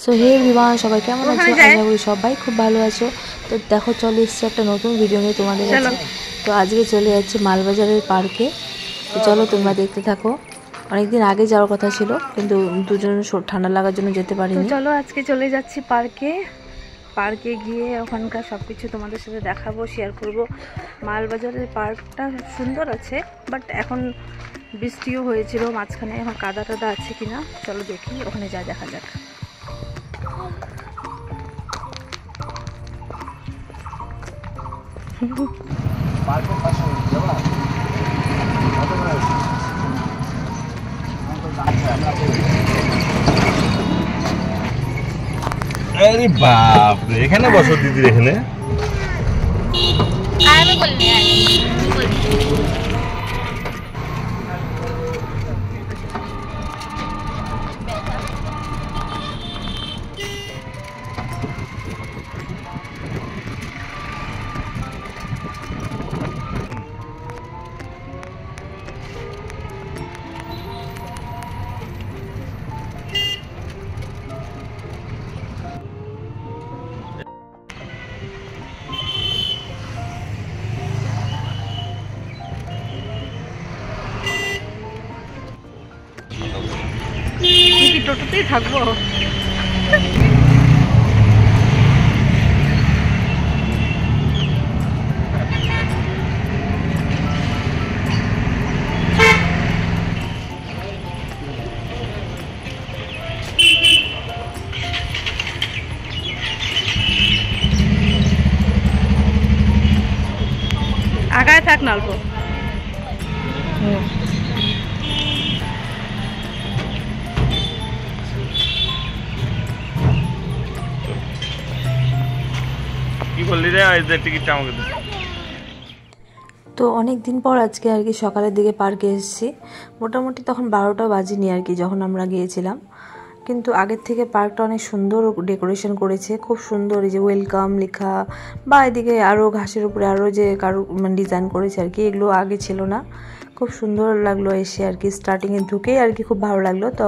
So hey everyone, সবাই কেমন আছো? আশা করি সবাই খুব ভালো আছো। তো দেখো, চলে এসেছি একটা নতুন ভিডিও নিয়ে তোমাদের কাছে। তো আজকে চলে যাচ্ছি মালবাজারের পার্কে। তো চলো তোমরা দেখতে থাকো। অনেকদিন আগে যাওয়ার কথা ছিল, কিন্তু দুজনের ঠান্ডা লাগার জন্য যেতে পারিনি। তো চলো আজকে চলে যাচ্ছি পার্কে গিয়ে ওখানকার সব কিছু তোমাদের সাথে দেখাবো, শেয়ার করব। মালবাজারের পার্কটা সুন্দর আছে, বাট এখন বৃষ্টিও হয়েছিল মাঝখানে, এখন কাদা টাদা আছে কিনা চলো দেখি, ওখানে যা দেখা যাক। আরে বাপ রে, এখানে বসো দিদির এখানে। কি টোটোতেই থাকবো? আগায় থাক না অল্প। কি বললি রে, এই টিকিটটা আমাকে দে। তো অনেক দিন পর আজকে আর কি সকালের দিকে পার্কে এসেছি। মোটামুটি তখন 12টা বাজেনি আর কি যখন আমরা গিয়েছিলাম। কিন্তু আগের থেকে পার্কটা অনেক সুন্দর ডেকোরেশন করেছে, খুব সুন্দর। এই যে ওয়েলকাম লেখা, বা এদিকে আরও ঘাসের উপরে আরও যে কারো ডিজাইন করেছে আর কি, এগুলো আগে ছিল না। খুব সুন্দর লাগলো এসে আর কি, স্টার্টিংয়ে ঢুকেই আর কি খুব ভালো লাগলো। তো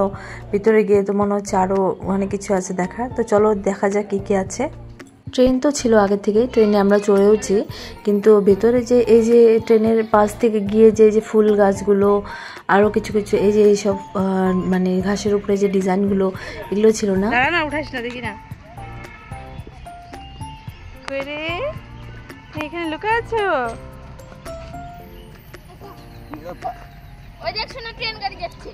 ভিতরে গিয়ে তো মনে হচ্ছে আরও অনেক কিছু আছে দেখার। তো চলো দেখা যাক কী কী আছে। ট্রেন তো ছিল আগে থেকেই, ট্রেনে আমরা চড়েওছি, কিন্তু ভেতরে যে এই যে ট্রেনের পাশ থেকে গিয়ে যে ফুল গাছগুলো, আরও কিছু কিছু এই যে এইসব মানে ঘাসের উপরে যে ডিজাইনগুলো, এগুলো ছিল না। না উঠাস না, দেখি না এখানে লুকা আছো। ওই দেখছো না ট্রেন গাড়ি যাচ্ছে।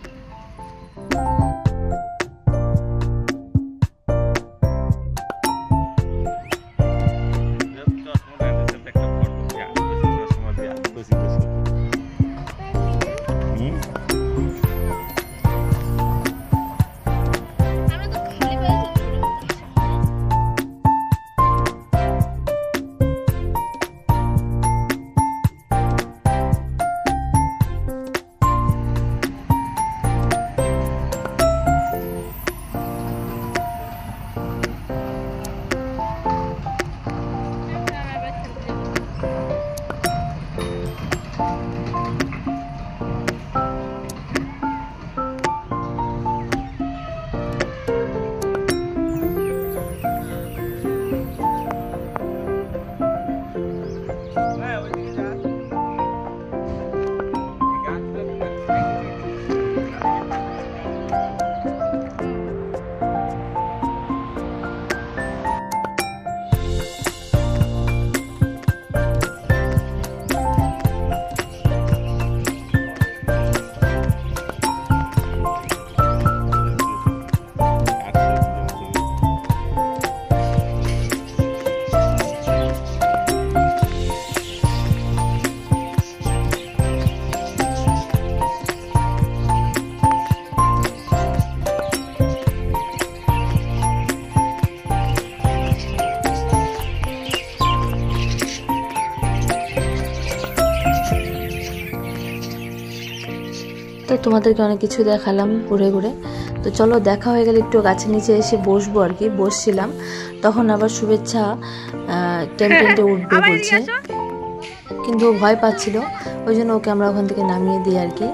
তো তোমাদেরকে অনেক কিছু দেখালাম ঘুরে ঘুরে। তো চলো দেখা হয়ে গেলে একটু গাছের নিচে এসে বসবো আর কি। বসছিলাম, তখন আবার শুভেচ্ছা টেন্টে উঠবে বলছে, কিন্তু ও ভয় পাচ্ছিল, ওই জন্য ওকে আমরা ওখান থেকে নামিয়ে দিই আর কি।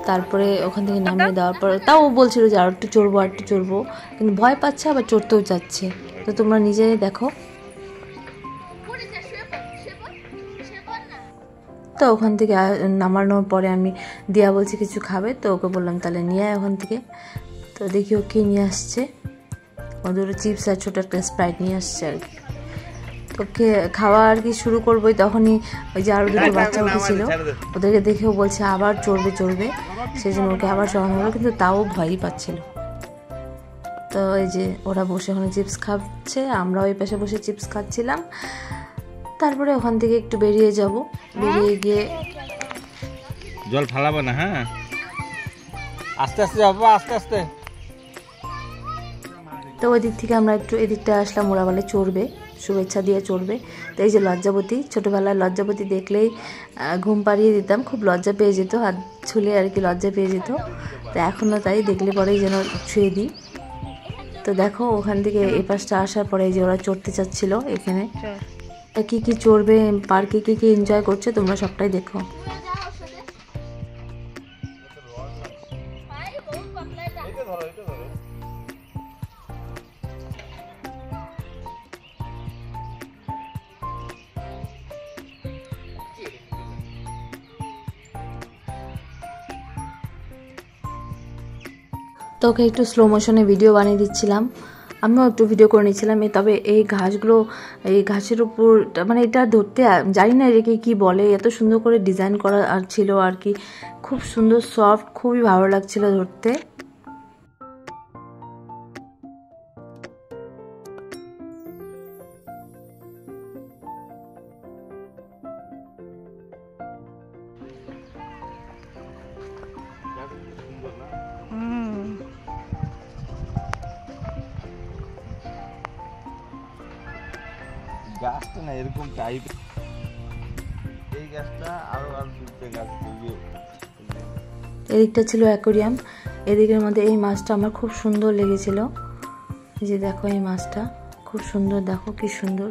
তারপরে ওখান থেকে নামিয়ে দেওয়ার পর তাও ও বলছিল যে আর একটু চড়বো, কিন্তু ভয় পাচ্ছে আবার চড়তেও যাচ্ছে। তো তোমরা নিজেই দেখো। তো ওখান থেকে নামানোর পরে আমি দিয়া বলছি কিছু খাবে, তো ওকে বললাম তাহলে নিয়ে আয় ওখান থেকে। তো দেখি ও কী নিয়ে আসছে, ওদের চিপস আর ছোটো একটা স্প্রাইট নিয়ে আসছে আর কি। ওকে খাওয়া আর কি শুরু করবোই, তখনই ওই যে আরও দুটো বাচ্চা উঠেছিল, ওদেরকে দেখেও বলছে আবার চড়বে, সেই জন্য ওকে আবার চড়ানো হলো, কিন্তু তাও ভয়ই পাচ্ছিল। তো এই যে ওরা বসে ওখানে চিপস খাচ্ছে, আমরা ওই পাশে বসে চিপস খাচ্ছিলাম। তারপরে ওখান থেকে একটু বেরিয়ে গিয়ে জল ফালাবো না, হ্যাঁ আস্তে আস্তে যাবো, আস্তে। তো ওই দিক থেকে আমরা একটু এদিকটা আসলাম, ওরা বলে চড়বে, শুভেচ্ছা দিয়ে চড়বে। তো এই যে লজ্জাবতী, ছোটোবেলায় লজ্জাবতী দেখলেই ঘুম পাড়িয়ে দিতাম, খুব লজ্জা পেয়ে যেত, হাত ছুলে আর কি লজ্জা পেয়ে যেত। তো এখনও তাই, দেখলে পরেই যেন ছুঁয়ে দিই। তো দেখো ওখান থেকে এই পাশটা আসার পরে যে ওরা চড়তে চাচ্ছিল এখানে, কি চড়বে, পার্কে কি এনজয় করছে তোমরা সবটাই দেখো। তো ওকে একটু স্লো মোশনে ভিডিও বানিয়ে দিচ্ছিলাম, আমিও একটু ভিডিও করে নিচ্ছিলাম। তবে এই ঘাসগুলো, এই ঘাসের উপর মানে এটা ধরতে জানি না এটাকে কি বলে, এত সুন্দর করে ডিজাইন করা আর ছিল আর কি, খুব সুন্দর সফট, খুবই ভালো লাগছিল ধরতে। গাছটা না এরকম টাইপ, এই গাছটা আরো দুটো গাছ। এদিকটা ছিল অ্যাকোরিয়াম, এদিকের মধ্যে এই মাছটা আমার খুব সুন্দর লেগেছিল। এই যে দেখো এই মাছটা খুব সুন্দর, দেখো কি সুন্দর।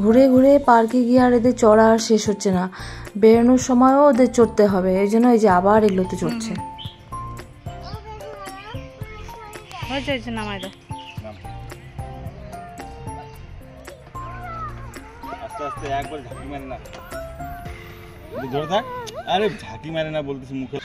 ঘুরে পার্কে গিয়ে আর এদের চড়া আর শেষ হচ্ছে না, বেরোনোর সময়ও ওদের চড়তে হবে, এই জন্য এই যে আবার এগুলোতে চড়ছে। নামাই দাও, আস্তে একবার ঝাঁকি মারে না, ধরে থাক। আরে ঝাঁকি মারে না বলতেছি মুখে।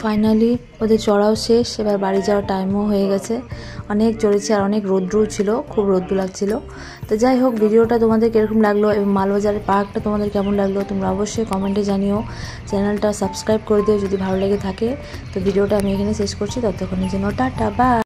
ফাইনালি ওদের চড়াও শেষ, এবার বাড়ি যাওয়ার টাইমও হয়ে গেছে। অনেক চড়েছে আর অনেক রোদ্রও ছিল, খুব রোদ্র লাগছিল। তো যাই হোক, ভিডিওটা তোমাদের কীরকম লাগলো এবং মালবাজারের পার্কটা তোমাদের কেমন লাগলো তোমরা অবশ্যই কমেন্টে জানিও। চ্যানেলটা সাবস্ক্রাইব করে দিও যদি ভালো লেগে থাকে। তো ভিডিওটা আমি এখানে শেষ করছি, ততক্ষণের জন্য টাটা, বাই।